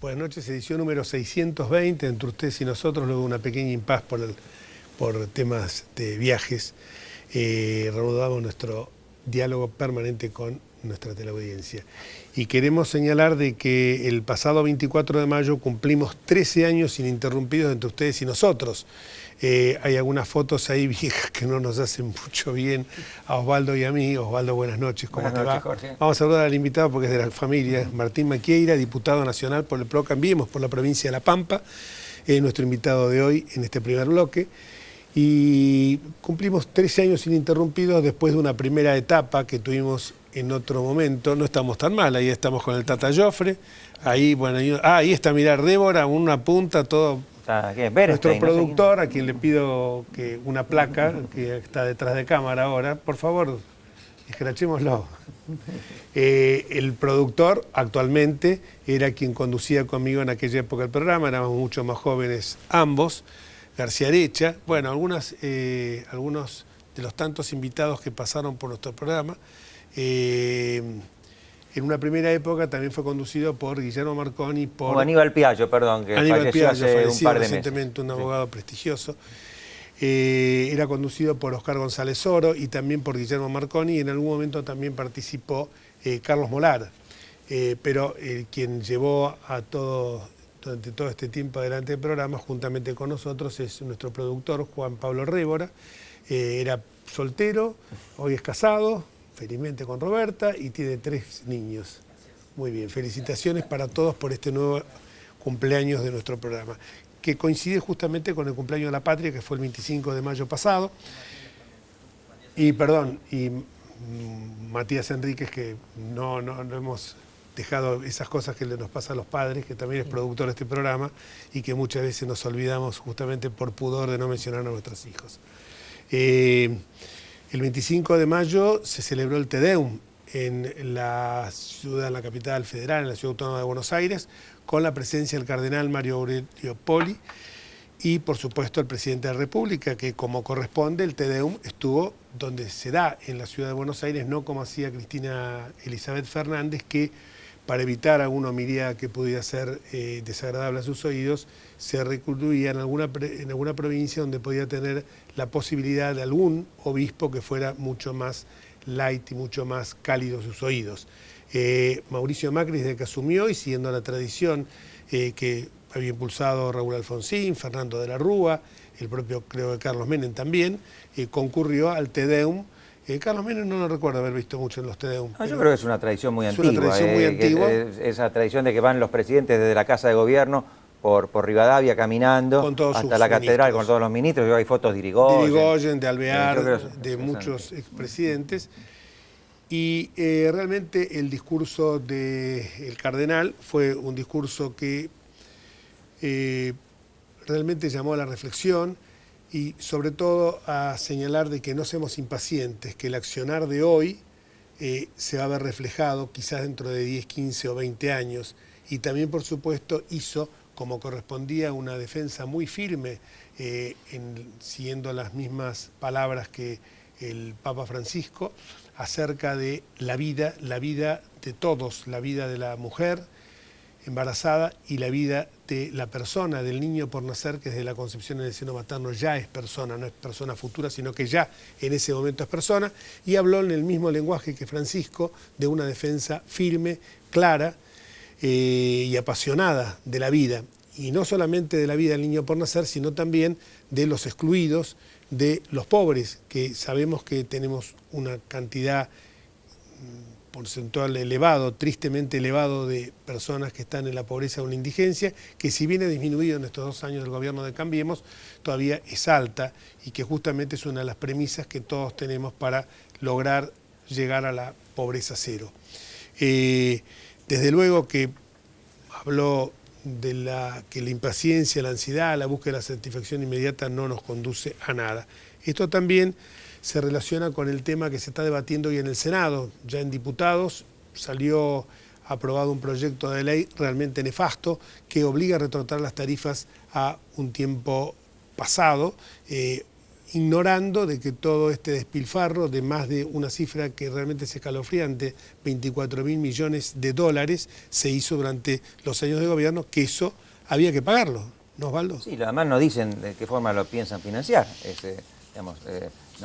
buenas noches. Edición número 620, entre ustedes y nosotros, luego una pequeña impas por temas de viajes. Reanudamos nuestro diálogo permanente con nuestra teleaudiencia. Y queremos señalar de que el pasado 24 de mayo cumplimos 13 años ininterrumpidos entre ustedes y nosotros. Hay algunas fotos ahí viejas que no nos hacen mucho bien a Osvaldo y a mí. Osvaldo, buenas noches, ¿cómo te va? Jorge. Vamos a saludar al invitado porque es de la familia, Martín Maquieira, diputado nacional por el PRO Cambiemos por la provincia de La Pampa, nuestro invitado de hoy en este primer bloque. Y cumplimos 13 años ininterrumpidos después de una primera etapa que tuvimos en otro momento. No estamos tan mal, ahí estamos con el Tata Joffre, ahí, bueno, ahí está, mirar, Débora, una punta, todo. Nuestro productor, a quien le pido que una placa, que está detrás de cámara ahora, por favor, escrachémoslo. El productor actualmente era quien conducía conmigo en aquella época el programa, éramos mucho más jóvenes ambos, García Arecha, bueno, algunos de los tantos invitados que pasaron por nuestro programa. En una primera época también fue conducido por Guillermo Marconi, por Aníbal Piaggio, perdón, que falleció hace un par de meses. Recientemente, un abogado prestigioso. Era conducido por Oscar González Oro y también por Guillermo Marconi, y en algún momento también participó Carlos Molar, pero quien llevó a durante todo este tiempo adelante del programa, juntamente con nosotros, es nuestro productor Juan Pablo Révora. Era soltero, hoy es casado, felizmente con Roberta, y tiene 3 niños. Muy bien, felicitaciones para todos por este nuevo cumpleaños de nuestro programa, que coincide justamente con el cumpleaños de la patria, que fue el 25 de mayo pasado. Y Matías Enríquez, que no hemos dejado esas cosas que nos pasa a los padres, que también es productor de este programa, y que muchas veces nos olvidamos justamente por pudor de no mencionar a nuestros hijos. El 25 de mayo se celebró el Te Deum en la capital federal, en la Ciudad Autónoma de Buenos Aires, con la presencia del cardenal Mario Aurelio Poli y, por supuesto, el presidente de la República, que, como corresponde, el Te Deum estuvo donde se da, en la Ciudad de Buenos Aires, no como hacía Cristina Elizabeth Fernández, que, para evitar alguna homilía que pudiera ser desagradable a sus oídos, se recluía en alguna provincia donde podía tener la posibilidad de algún obispo que fuera mucho más light y mucho más cálido a sus oídos. Mauricio Macri, desde que asumió y siguiendo la tradición que había impulsado Raúl Alfonsín, Fernando de la Rúa, el propio, creo que Carlos Menem también, concurrió al Te Deum. Carlos Menem no lo recuerdo haber visto mucho en los Te Deum. No, yo creo que es una tradición muy antigua. Una tradición muy antigua. Esa tradición de que van los presidentes desde la Casa de Gobierno por Rivadavia caminando hasta la catedral con todos los ministros. Hay fotos de Irigoyen, de Alvear, de muchos expresidentes. Y realmente el discurso del cardenal fue un discurso que realmente llamó a la reflexión y sobre todo a señalar de que no seamos impacientes, que el accionar de hoy se va a ver reflejado quizás dentro de 10, 15 o 20 años. Y también, por supuesto, hizo, como correspondía, una defensa muy firme, siguiendo las mismas palabras que el Papa Francisco, acerca de la vida de todos, la vida de la mujer embarazada y la vida de la persona, del niño por nacer, que desde la concepción en el seno materno ya es persona, no es persona futura, sino que ya en ese momento es persona, y habló en el mismo lenguaje que Francisco de una defensa firme, clara y apasionada de la vida, y no solamente de la vida del niño por nacer, sino también de los excluidos, de los pobres, que sabemos que tenemos una cantidad porcentual elevado, tristemente elevado, de personas que están en la pobreza o en la indigencia, que si bien ha disminuido en estos 2 años del gobierno de Cambiemos, todavía es alta y que justamente es una de las premisas que todos tenemos para lograr llegar a la pobreza cero. Desde luego que habló de que la impaciencia, la ansiedad, la búsqueda de la satisfacción inmediata no nos conduce a nada. Esto también se relaciona con el tema que se está debatiendo hoy en el Senado. Ya en diputados salió aprobado un proyecto de ley realmente nefasto que obliga a retrotraer las tarifas a un tiempo pasado, ignorando de que todo este despilfarro de más de una cifra que realmente es escalofriante, 24.000 millones de dólares, se hizo durante los años de gobierno, que eso había que pagarlo, ¿no, Osvaldo? Sí, además no dicen de qué forma lo piensan financiar. Digamos,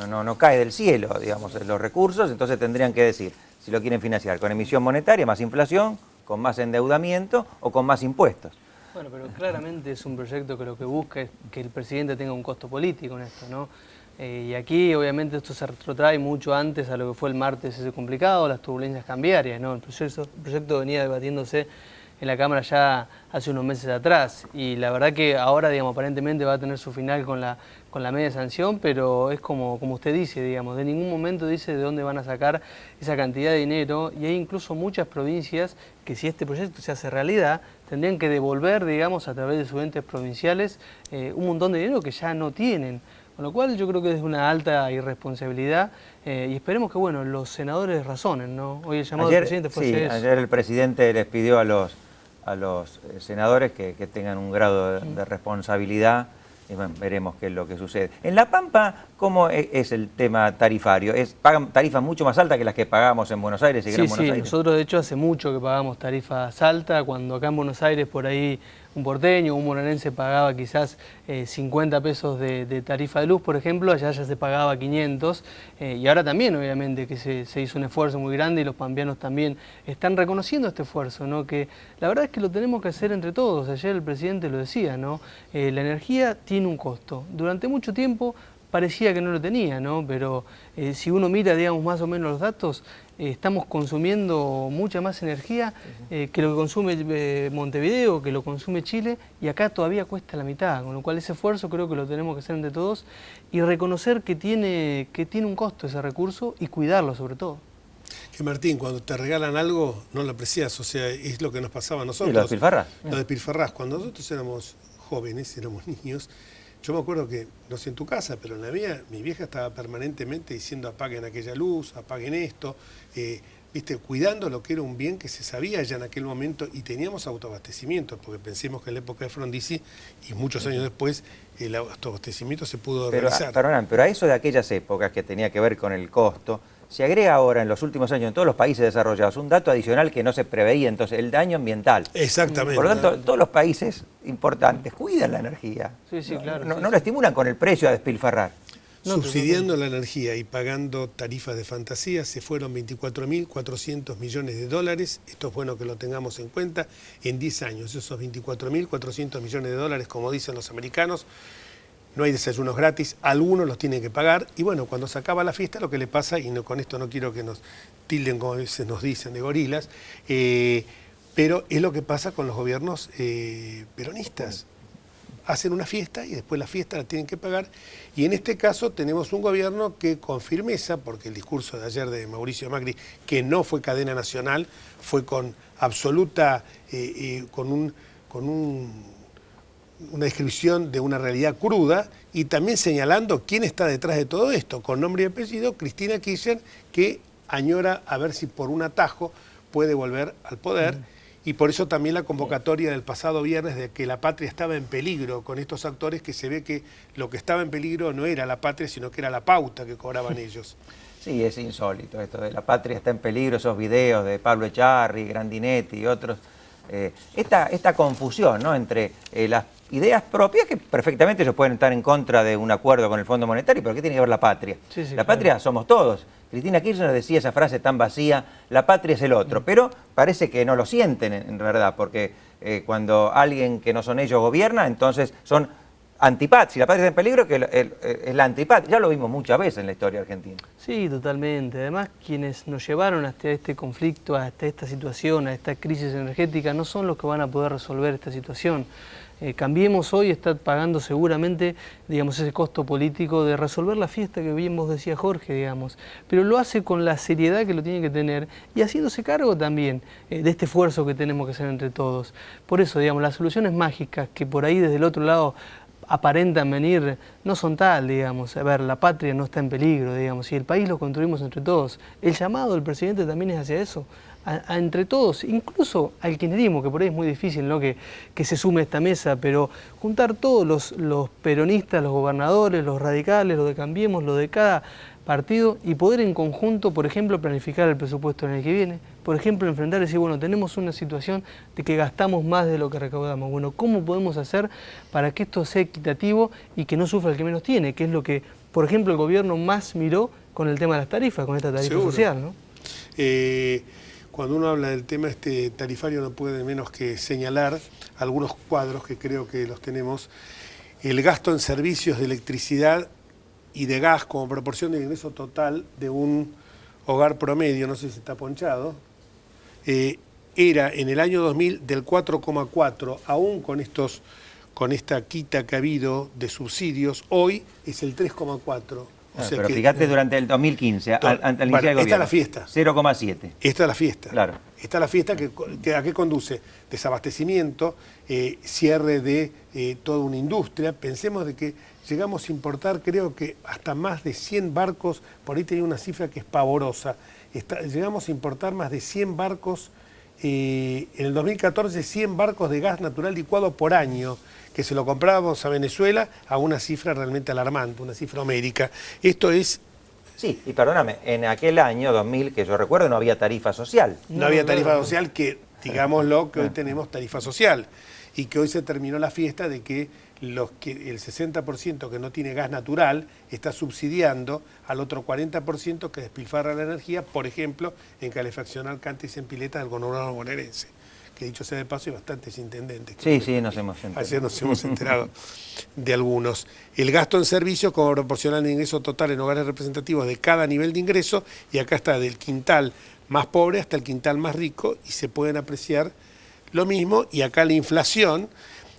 no cae del cielo, digamos, los recursos, entonces tendrían que decir si lo quieren financiar con emisión monetaria, más inflación, con más endeudamiento o con más impuestos. Bueno, pero claramente es un proyecto que lo que busca es que el presidente tenga un costo político en esto, ¿no? Y aquí obviamente esto se retrotrae mucho antes a lo que fue el martes ese complicado, las turbulencias cambiarias, ¿no? El proyecto venía debatiéndose en la Cámara ya hace unos meses atrás y la verdad que ahora, digamos, aparentemente va a tener su final con la media sanción, pero es como usted dice, digamos, de ningún momento dice de dónde van a sacar esa cantidad de dinero y hay incluso muchas provincias que si este proyecto se hace realidad tendrían que devolver, digamos, a través de sus entes provinciales un montón de dinero que ya no tienen. Con lo cual yo creo que es una alta irresponsabilidad y esperemos que bueno los senadores razonen, ¿no? Hoy el llamado del presidente fue sí, eso. Ayer el presidente les pidió a los senadores que tengan un grado de responsabilidad y bueno, veremos qué es lo que sucede. En La Pampa, ¿cómo es el tema tarifario? ¿Pagan tarifas mucho más altas que las que pagamos en Buenos Aires? Sí, nosotros de hecho hace mucho que pagamos tarifas altas, cuando acá en Buenos Aires por ahí un porteño, un bonaerense pagaba quizás 50 pesos de tarifa de luz, por ejemplo, allá ya se pagaba 500 y ahora también obviamente que se hizo un esfuerzo muy grande y los pampeanos también están reconociendo este esfuerzo, ¿no? Que la verdad es que lo tenemos que hacer entre todos, ayer el presidente lo decía, ¿no? La energía tiene un costo, durante mucho tiempo parecía que no lo tenía, ¿no? Pero si uno mira, digamos, más o menos los datos, estamos consumiendo mucha más energía que lo que consume Montevideo, que lo consume Chile, y acá todavía cuesta la mitad, con lo cual ese esfuerzo creo que lo tenemos que hacer entre todos y reconocer que tiene un costo ese recurso y cuidarlo sobre todo. Que Martín, cuando te regalan algo, no lo aprecias, o sea, es lo que nos pasaba a nosotros. ¿Y lo despilfarrás? Lo despilfarrás. Cuando nosotros éramos jóvenes, éramos niños, yo me acuerdo que, no sé en tu casa, pero en la mía, mi vieja estaba permanentemente diciendo apaguen aquella luz, apaguen esto, ¿viste? Cuidando lo que era un bien que se sabía ya en aquel momento y teníamos autoabastecimiento, porque pensemos que en la época de Frondizi y muchos años después el autoabastecimiento se pudo realizar. Pero a eso de aquellas épocas que tenía que ver con el costo, se agrega ahora en los últimos años en todos los países desarrollados un dato adicional que no se preveía, entonces el daño ambiental. Exactamente. Por lo tanto, todos los países importantes cuidan la energía. Sí, claro. No lo estimulan con el precio a despilfarrar. Subsidiando la energía y pagando tarifas de fantasía se fueron 24.400 millones de dólares, esto es bueno que lo tengamos en cuenta, en 10 años. Esos 24.400 millones de dólares, como dicen los americanos, no hay desayunos gratis, algunos los tienen que pagar y bueno, cuando se acaba la fiesta lo que le pasa, y con esto no quiero que nos tilden como a veces nos dicen de gorilas, pero es lo que pasa con los gobiernos peronistas. Hacen una fiesta y después la fiesta la tienen que pagar y en este caso tenemos un gobierno que con firmeza, porque el discurso de ayer de Mauricio Macri, que no fue cadena nacional, fue con absoluta, una descripción de una realidad cruda y también señalando quién está detrás de todo esto, con nombre y apellido, Cristina Kirchner, que añora a ver si por un atajo puede volver al poder. Y por eso también la convocatoria del pasado viernes de que la patria estaba en peligro con estos actores, que se ve que lo que estaba en peligro no era la patria, sino que era la pauta que cobraban ellos. Sí, es insólito esto de la patria está en peligro, esos videos de Pablo Echarri, Grandinetti y otros. Esta confusión, ¿no?, entre las ideas propias, que perfectamente ellos pueden estar en contra de un acuerdo con el Fondo Monetario, pero ¿qué tiene que ver la patria? La patria somos todos. Cristina Kirchner decía esa frase tan vacía, la patria es el otro, pero parece que no lo sienten en verdad, porque cuando alguien que no son ellos gobierna, entonces son antipatria. Si la patria está en peligro, que es la antipatria. Ya lo vimos muchas veces en la historia argentina. Sí, totalmente. Además, quienes nos llevaron hasta este conflicto, hasta esta situación, a esta crisis energética, no son los que van a poder resolver esta situación. Cambiemos hoy está pagando seguramente, digamos, ese costo político de resolver la fiesta que bien vos decía Jorge, digamos, pero lo hace con la seriedad que lo tiene que tener y haciéndose cargo también de este esfuerzo que tenemos que hacer entre todos. Por eso, digamos, las soluciones mágicas que por ahí desde el otro lado aparentan venir, no son tal, digamos. A ver, la patria no está en peligro, digamos, y el país lo construimos entre todos. El llamado del presidente también es hacia eso, entre todos, incluso al kirchnerismo, que por ahí es muy difícil, ¿no?, que se sume a esta mesa, pero juntar todos los peronistas, los gobernadores, los radicales, los de Cambiemos, los de cada partido, y poder en conjunto, por ejemplo, planificar el presupuesto en el que viene, por ejemplo, enfrentar y decir, bueno, tenemos una situación de que gastamos más de lo que recaudamos. Bueno, ¿cómo podemos hacer para que esto sea equitativo y que no sufra el que menos tiene? Que es lo que, por ejemplo, el gobierno más miró con el tema de las tarifas, con esta tarifa social, ¿no? Cuando uno habla del tema tarifario no puede menos que señalar algunos cuadros que creo que los tenemos. El gasto en servicios de electricidad y de gas como proporción del ingreso total de un hogar promedio, no sé si está ponchado, era en el año 2000 del 4,4, aún con esta quita que ha habido de subsidios, hoy es el 3,4. Pero fíjate, durante el 2015, al iniciar el gobierno. Esta es la fiesta. 0,7. Esta es la fiesta. Claro. Esta es la fiesta ¿a qué conduce? Desabastecimiento, cierre de toda una industria. Pensemos de que llegamos a importar, creo que hasta más de 100 barcos, por ahí tenía una cifra que es pavorosa. Llegamos a importar más de 100 barcos, en el 2014, 100 barcos de gas natural licuado por año, que se lo comprábamos a Venezuela a una cifra realmente alarmante, una cifra homérica. Esto es... Sí, y perdóname, en aquel año 2000, que yo recuerdo, no había tarifa social. No había tarifa social, que digámoslo, que hoy tenemos tarifa social, y que hoy se terminó la fiesta de que el 60% que no tiene gas natural está subsidiando al otro 40% que despilfarra la energía, por ejemplo, en calefaccionar cantes en piletas del conurbano bonaerense. Que dicho sea de paso, hay bastantes intendentes. Sí, nos hemos enterado. Ayer nos hemos enterado de algunos. El gasto en servicios como proporcional de ingreso total en hogares representativos de cada nivel de ingreso, y acá está del quintal más pobre hasta el quintal más rico, y se pueden apreciar lo mismo, y acá la inflación,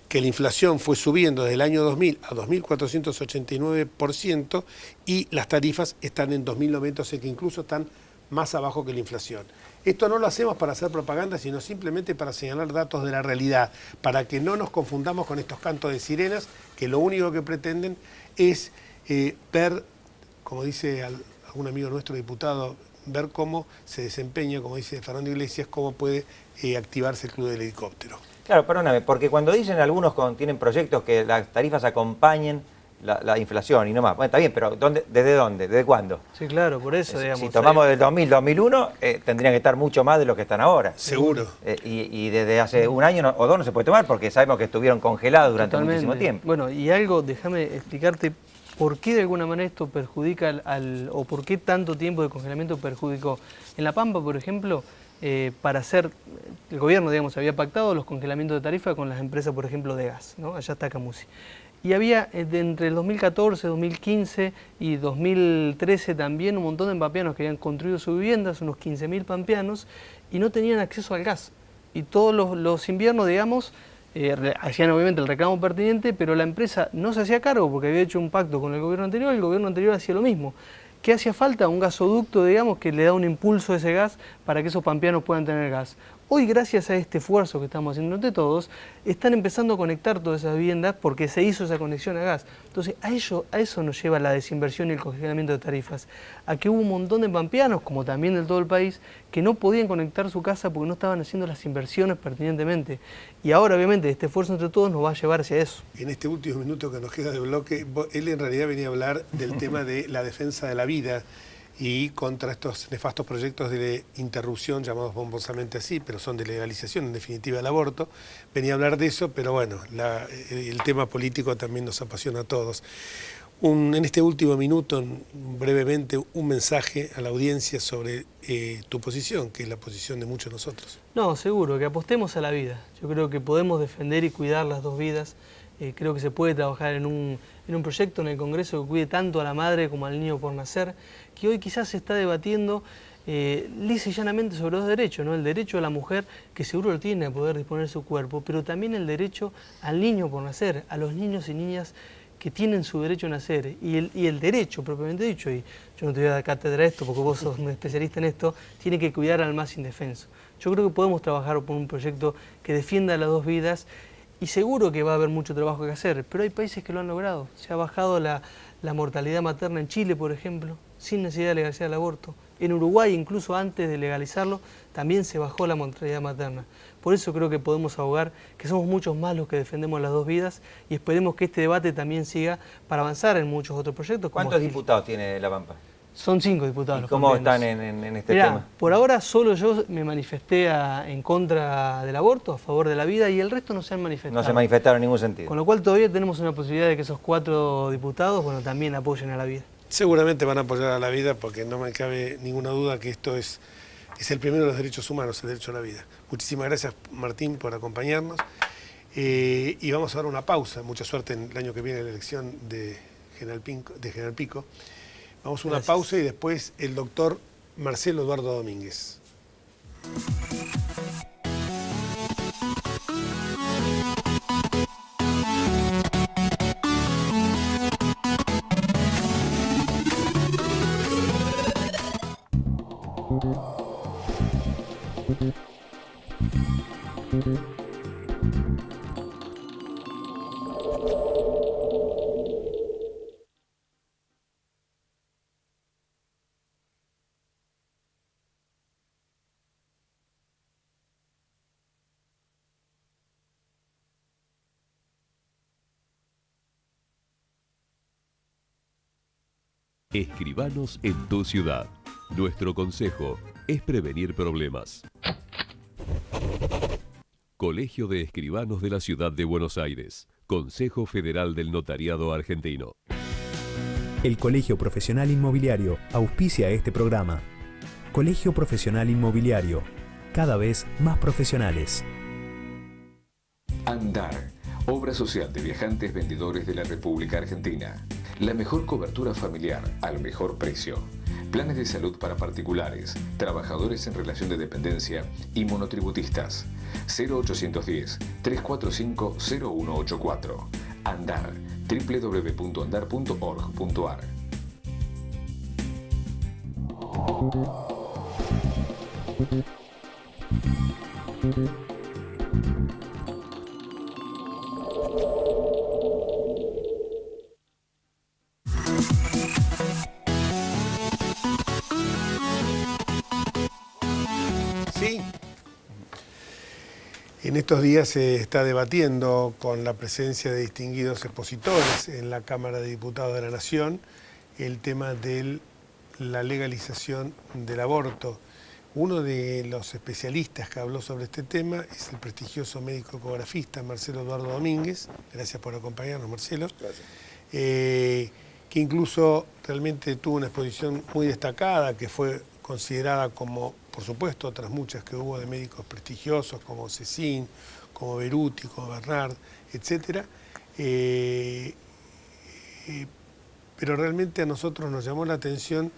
que la inflación fue subiendo desde el año 2000 a 2.489%, y las tarifas están en 2.090, o sea que incluso están más abajo que la inflación. Esto no lo hacemos para hacer propaganda, sino simplemente para señalar datos de la realidad, para que no nos confundamos con estos cantos de sirenas, que lo único que pretenden es ver, como dice algún amigo nuestro diputado, ver cómo se desempeña, como dice Fernando Iglesias, cómo puede activarse el club del helicóptero. Claro, perdóname, porque cuando dicen algunos tienen proyectos que las tarifas acompañen la inflación y no más. Bueno, está bien, pero ¿desde dónde? ¿Desde cuándo? Sí, claro, por eso, digamos. Si tomamos del 2000, 2001, tendrían que estar mucho más de lo que están ahora. Seguro. Y desde hace un año o dos no se puede tomar porque sabemos que estuvieron congelados durante muchísimo tiempo. Bueno, y algo, déjame explicarte por qué de alguna manera esto perjudica o por qué tanto tiempo de congelamiento perjudicó. En La Pampa, por ejemplo, el gobierno, digamos, había pactado los congelamientos de tarifa con las empresas, por ejemplo, de gas, ¿no? Allá está Camusi. Y había entre el 2014, 2015 y 2013 también un montón de pampeanos que habían construido sus viviendas, unos 15.000 pampeanos, y no tenían acceso al gas. Y todos los inviernos, digamos, hacían obviamente el reclamo pertinente, pero la empresa no se hacía cargo porque había hecho un pacto con el gobierno anterior, y el gobierno anterior hacía lo mismo. ¿Qué hacía falta? Un gasoducto, digamos, que le da un impulso a ese gas para que esos pampeanos puedan tener gas. Hoy, gracias a este esfuerzo que estamos haciendo entre todos, están empezando a conectar todas esas viviendas porque se hizo esa conexión a gas. Entonces, a eso nos lleva la desinversión y el congelamiento de tarifas. A que hubo un montón de pampeanos, como también de todo el país, que no podían conectar su casa porque no estaban haciendo las inversiones pertinentemente. Y ahora, obviamente, este esfuerzo entre todos nos va a llevar hacia eso. En este último minuto que nos queda de bloque, él en realidad venía a hablar del tema de la defensa de la vida y contra estos nefastos proyectos de interrupción, llamados pomposamente así, pero son de legalización, en definitiva, del aborto. Venía a hablar de eso, pero bueno, el tema político también nos apasiona a todos. En este último minuto, brevemente, un mensaje a la audiencia sobre tu posición, que es la posición de muchos de nosotros. No, seguro, que apostemos a la vida. Yo creo que podemos defender y cuidar las dos vidas. Creo que se puede trabajar en un proyecto en el Congreso que cuide tanto a la madre como al niño por nacer, que hoy quizás se está debatiendo lisa y llanamente sobre dos derechos, ¿no? El derecho a la mujer, que seguro lo tiene a poder disponer de su cuerpo, pero también el derecho al niño por nacer, a los niños y niñas que tienen su derecho a nacer, y el derecho propiamente dicho, y yo no te voy a dar cátedra de esto porque vos sos un especialista en esto, tiene que cuidar al más indefenso. Yo creo que podemos trabajar por un proyecto que defienda las dos vidas. Y seguro que va a haber mucho trabajo que hacer, pero hay países que lo han logrado. Se ha bajado la mortalidad materna en Chile, por ejemplo, sin necesidad de legalizar el aborto. En Uruguay, incluso antes de legalizarlo, también se bajó la mortalidad materna. Por eso creo que podemos abogar que somos muchos más los que defendemos las dos vidas y esperemos que este debate también siga para avanzar en muchos otros proyectos. ¿Cuántos diputados tiene La Pampa? Son 5 diputados. ¿Y cómo están en este Mirá, tema? Por ahora solo yo me manifesté en contra del aborto, a favor de la vida, y el resto no se han manifestado. No se manifestaron en ningún sentido. Con lo cual todavía tenemos una posibilidad de que esos 4 diputados, bueno, también apoyen a la vida. Seguramente van a apoyar a la vida porque no me cabe ninguna duda que esto es el primero de los derechos humanos, el derecho a la vida. Muchísimas gracias, Martín, por acompañarnos. Y vamos a dar una pausa. Mucha suerte en el año que viene en la elección de General Pico. Vamos a una pausa y después el doctor Marcelo Eduardo Domínguez. Escribanos en tu ciudad. Nuestro consejo es prevenir problemas. Colegio de Escribanos de la Ciudad de Buenos Aires. Consejo Federal del Notariado Argentino. El Colegio Profesional Inmobiliario auspicia este programa. Colegio Profesional Inmobiliario, cada vez más profesionales. Andar, obra social de viajantes vendedores de la República Argentina. La mejor cobertura familiar al mejor precio. Planes de salud para particulares, trabajadores en relación de dependencia y monotributistas. 0810-345-0184. Andar, www.andar.org.ar. Sí. En estos días se está debatiendo con la presencia de distinguidos expositores en la Cámara de Diputados de la Nación el tema de la legalización del aborto. Uno de los especialistas que habló sobre este tema es el prestigioso médico ecografista Marcelo Eduardo Domínguez. Gracias por acompañarnos, Marcelo. Gracias. Que incluso realmente tuvo una exposición muy destacada, que fue considerada como, por supuesto, otras muchas que hubo de médicos prestigiosos como Cecín, como Beruti, como Bernard, etc. Pero realmente a nosotros nos llamó la atención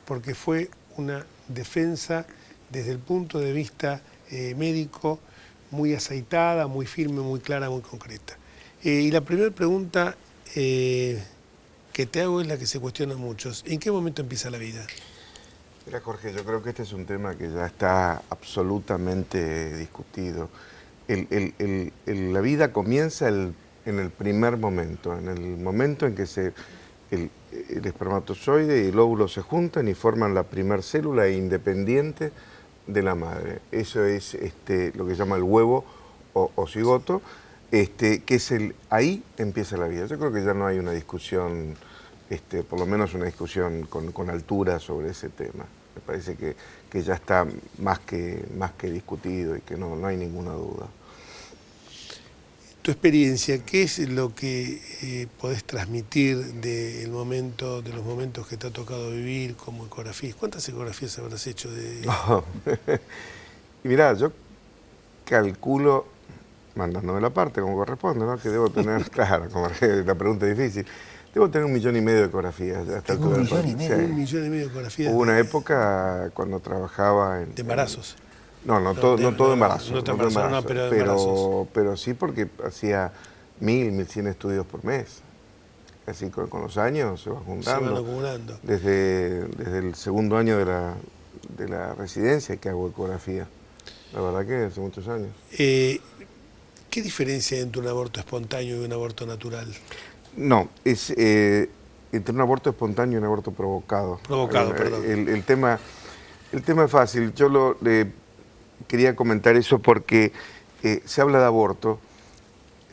porque fue una defensa desde el punto de vista médico muy aceitada, muy firme, muy clara, muy concreta. Y la primera pregunta que te hago es la que se cuestionan muchos. ¿En qué momento empieza la vida? Mira, Jorge, yo creo que este es un tema que ya está absolutamente discutido. La vida comienza en el primer momento, en el momento en que el espermatozoide y el óvulo se juntan y forman la primer célula independiente de la madre. Eso es lo que se llama el huevo o cigoto, que es ahí empieza la vida. Yo creo que ya no hay una discusión, por lo menos una discusión con altura sobre ese tema. Me parece que ya está más que discutido y que no hay ninguna duda. Tu experiencia, ¿qué es lo que podés transmitir de los momentos que te ha tocado vivir como ecografista? ¿Cuántas ecografías habrás hecho? Y mirá, yo calculo, mandándome la parte como corresponde, ¿no? Que debo tener, claro, como la pregunta es difícil, debo tener 1,5 millones de ecografías. ¿1,5 millones? Sí. 1,5 millones de ecografías. Hubo una época cuando trabajaba en... ¿De embarazos? No todo embarazo. Pero sí porque hacía 1.000, 1.100 estudios por mes. Así con los años se va juntando. Se van acumulando. Desde el segundo año de la residencia que hago ecografía. La verdad que hace muchos años. ¿Qué diferencia hay entre un aborto espontáneo y un aborto natural? No, es entre un aborto espontáneo y un aborto provocado. Provocado, perdón. El tema... El tema es fácil. Yo quería comentar eso porque se habla de aborto.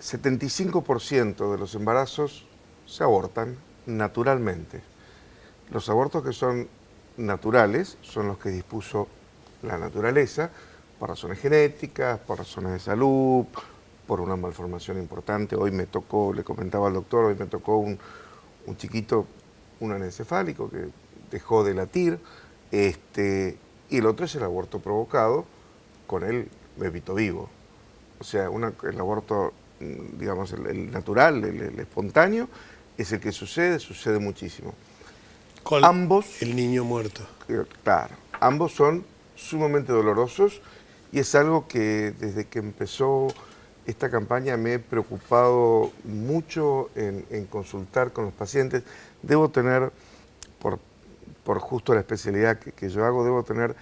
75% de los embarazos se abortan naturalmente. Los abortos que son naturales son los que dispuso la naturaleza por razones genéticas, por razones de salud, por una malformación importante. Hoy me tocó, le comentaba al doctor, hoy me tocó un chiquito, un anencefálico que dejó de latir, y el otro es el aborto provocado con el bebito vivo. O sea, el aborto, digamos, el natural, el espontáneo, es el que sucede muchísimo. Con ambos, el niño muerto. Claro, ambos son sumamente dolorosos y es algo que desde que empezó esta campaña me he preocupado mucho en consultar con los pacientes. Debo tener, por justo la especialidad que yo hago, debo tener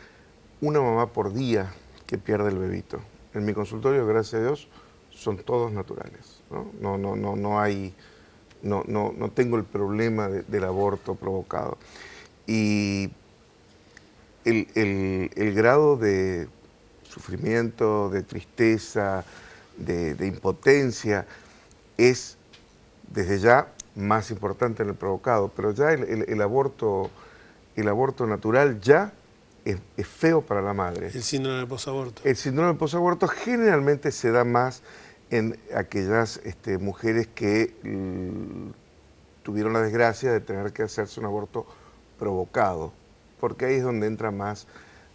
una mamá por día que pierde el bebito. En mi consultorio, gracias a Dios, son todos naturales, ¿no? No tengo el problema del aborto provocado. Y el grado de sufrimiento, de tristeza, de impotencia es desde ya más importante en el provocado, pero ya el aborto natural ya es feo para la madre. El síndrome del posaborto. El síndrome del posaborto generalmente se da más en aquellas mujeres que tuvieron la desgracia de tener que hacerse un aborto provocado, porque ahí es donde entra más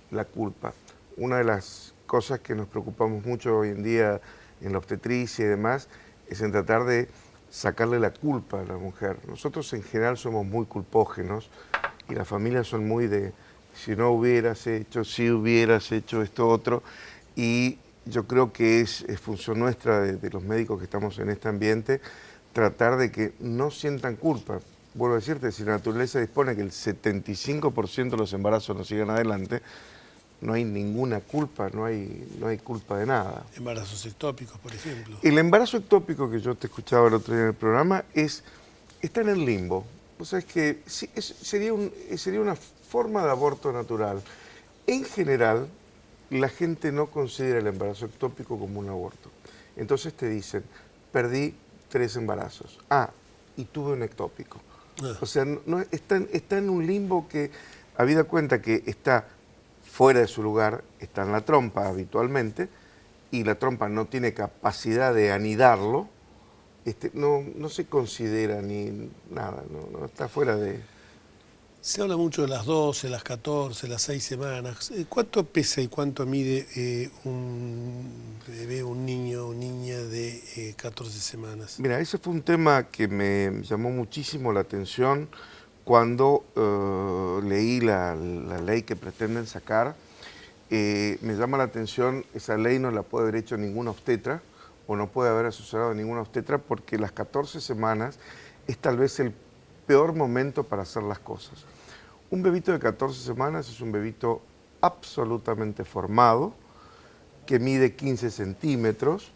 la culpa. Una de las cosas que nos preocupamos mucho hoy en día en la obstetricia y demás es en tratar de sacarle la culpa a la mujer. Nosotros en general somos muy culpógenos y las familias son muy de si no hubieras hecho, si hubieras hecho esto otro, y yo creo que es función nuestra de los médicos que estamos en este ambiente tratar de que no sientan culpa. Vuelvo a decirte, si la naturaleza dispone que el 75% de los embarazos no sigan adelante, no hay ninguna culpa, no hay culpa de nada. Embarazos ectópicos, por ejemplo. El embarazo ectópico que yo te escuchaba el otro día en el programa está en el limbo. O sea, es que sería una forma de aborto natural. En general, la gente no considera el embarazo ectópico como un aborto. Entonces te dicen, perdí 3 embarazos. Y tuve un ectópico. O sea, está en un limbo que, habida cuenta que está fuera de su lugar, está en la trompa habitualmente, y la trompa no tiene capacidad de anidarlo, no se considera ni nada, no está fuera de... Se habla mucho de las 12, las 14, las 6 semanas. ¿Cuánto pesa y cuánto mide un bebé, un niño o niña de 14 semanas? Mira, ese fue un tema que me llamó muchísimo la atención cuando leí la ley que pretenden sacar. Me llama la atención, esa ley no la puede haber hecho ninguna obstetra o no puede haber asesorado ninguna obstetra porque las 14 semanas es tal vez el peor momento para hacer las cosas. Un bebito de 14 semanas es un bebito absolutamente formado, que mide 15 centímetros,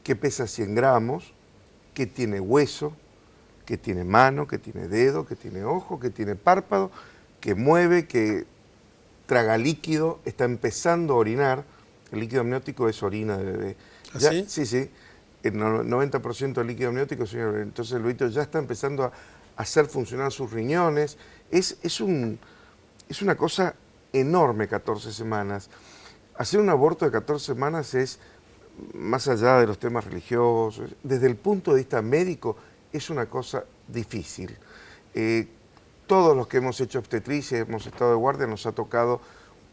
que pesa 100 gramos, que tiene hueso, que tiene mano, que tiene dedo, que tiene ojo, que tiene párpado, que mueve, que traga líquido, está empezando a orinar. El líquido amniótico es orina de bebé. ¿Sí? Sí. El 90% del líquido amniótico es orina. Entonces el bebito ya está empezando a hacer funcionar sus riñones. Es una cosa enorme 14 semanas. Hacer un aborto de 14 semanas es, más allá de los temas religiosos, desde el punto de vista médico, es una cosa difícil. Todos los que hemos hecho obstetricia, hemos estado de guardia, nos ha tocado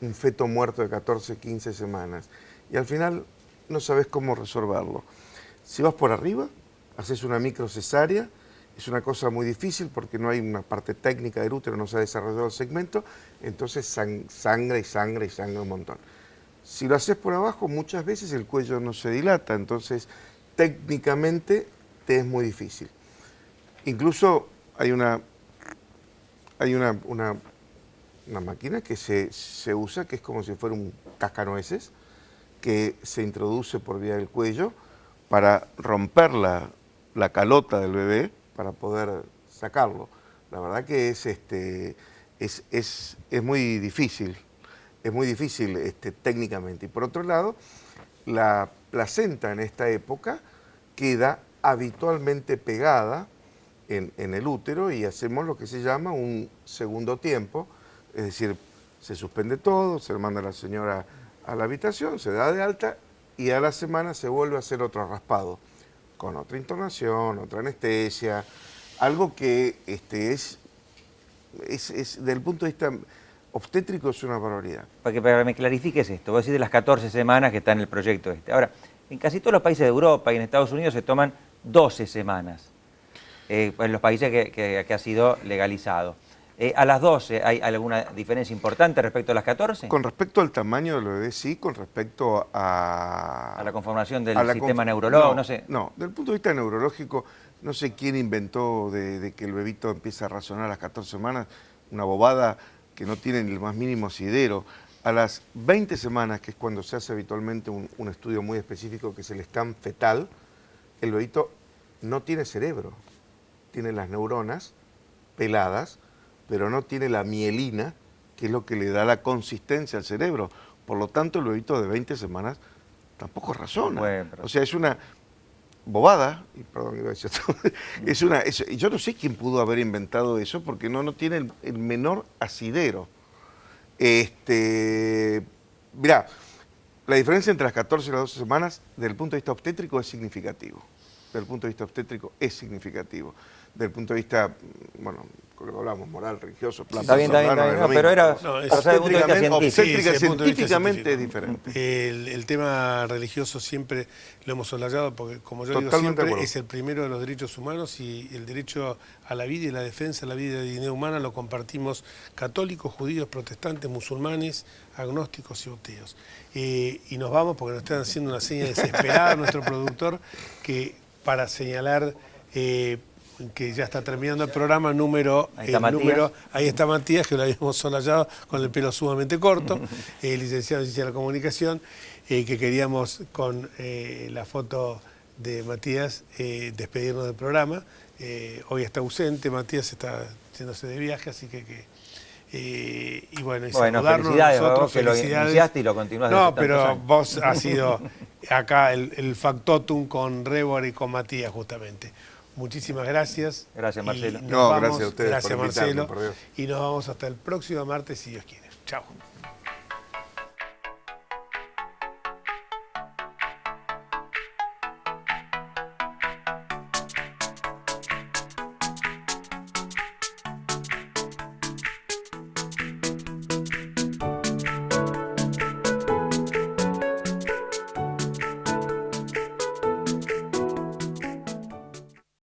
un feto muerto de 14, 15 semanas. Y al final no sabes cómo resolverlo. Si vas por arriba, haces una microcesárea, es una cosa muy difícil porque no hay una parte técnica del útero, no se ha desarrollado el segmento, entonces sangra un montón. Si lo haces por abajo, muchas veces el cuello no se dilata, entonces técnicamente te es muy difícil. Incluso hay una máquina que se usa, que es como si fuera un cascanueces, que se introduce por vía del cuello para romper la calota del bebé para poder sacarlo. La verdad que es muy difícil. es muy difícil técnicamente. Y por otro lado, la placenta en esta época queda habitualmente pegada en el útero y hacemos lo que se llama un segundo tiempo, es decir, se suspende todo, se manda a la señora a la habitación, se da de alta y a la semana se vuelve a hacer otro raspado, con otra internación, otra anestesia, algo que es desde el punto de vista obstétrico es una barbaridad. Para que me clarifiques esto, vos decís de las 14 semanas que está en el proyecto este. Ahora, en casi todos los países de Europa y en Estados Unidos se toman 12 semanas, en los países que ha sido legalizado. ¿A las 12 hay alguna diferencia importante respecto a las 14? Con respecto al tamaño del bebé, sí, con respecto a la conformación del sistema neurológico, no sé. No, desde el punto de vista neurológico, no sé quién inventó de que el bebito empieza a razonar a las 14 semanas, una bobada que no tiene ni el más mínimo asidero. A las 20 semanas, que es cuando se hace habitualmente un estudio muy específico, que es el scan fetal, el bebito no tiene cerebro, tiene las neuronas peladas, pero no tiene la mielina, que es lo que le da la consistencia al cerebro. Por lo tanto, el bebito de 20 semanas tampoco razona. Bueno, o sea, es una bobada, y perdón, iba a decir esto, yo no sé quién pudo haber inventado eso, porque no tiene el menor asidero. Mirá, la diferencia entre las 14 y las 12 semanas, desde el punto de vista obstétrico, es significativo. Desde el punto de vista obstétrico, es significativo. Desde el punto de vista, bueno, con lo que hablamos, moral, religioso, está bien, no, pero era científicamente es diferente. El tema religioso siempre lo hemos soslayado porque, como yo Totalmente digo siempre, es el primero de los derechos humanos y el derecho a la vida y la defensa de la vida y la dignidad humana lo compartimos católicos, judíos, protestantes, musulmanes, agnósticos y ateos. Y nos vamos porque nos están haciendo una seña desesperada nuestro productor para señalar que ya está terminando el programa ahí está Matías, que lo habíamos solayado con el pelo sumamente corto, licenciado en Ciencia de la Comunicación, que queríamos con la foto de Matías despedirnos del programa. Hoy está ausente, Matías está yéndose de viaje, así y bueno, felicidades, nosotros, que lo iniciaste y lo continuás. No, pero vos has sido acá el factotum con Rebor y con Matías, justamente. Muchísimas gracias. Gracias, Marcelo. Gracias a ustedes. Gracias, por invitarme, Marcelo. por Dios. Y nos vamos hasta el próximo martes, si Dios quiere. Chao.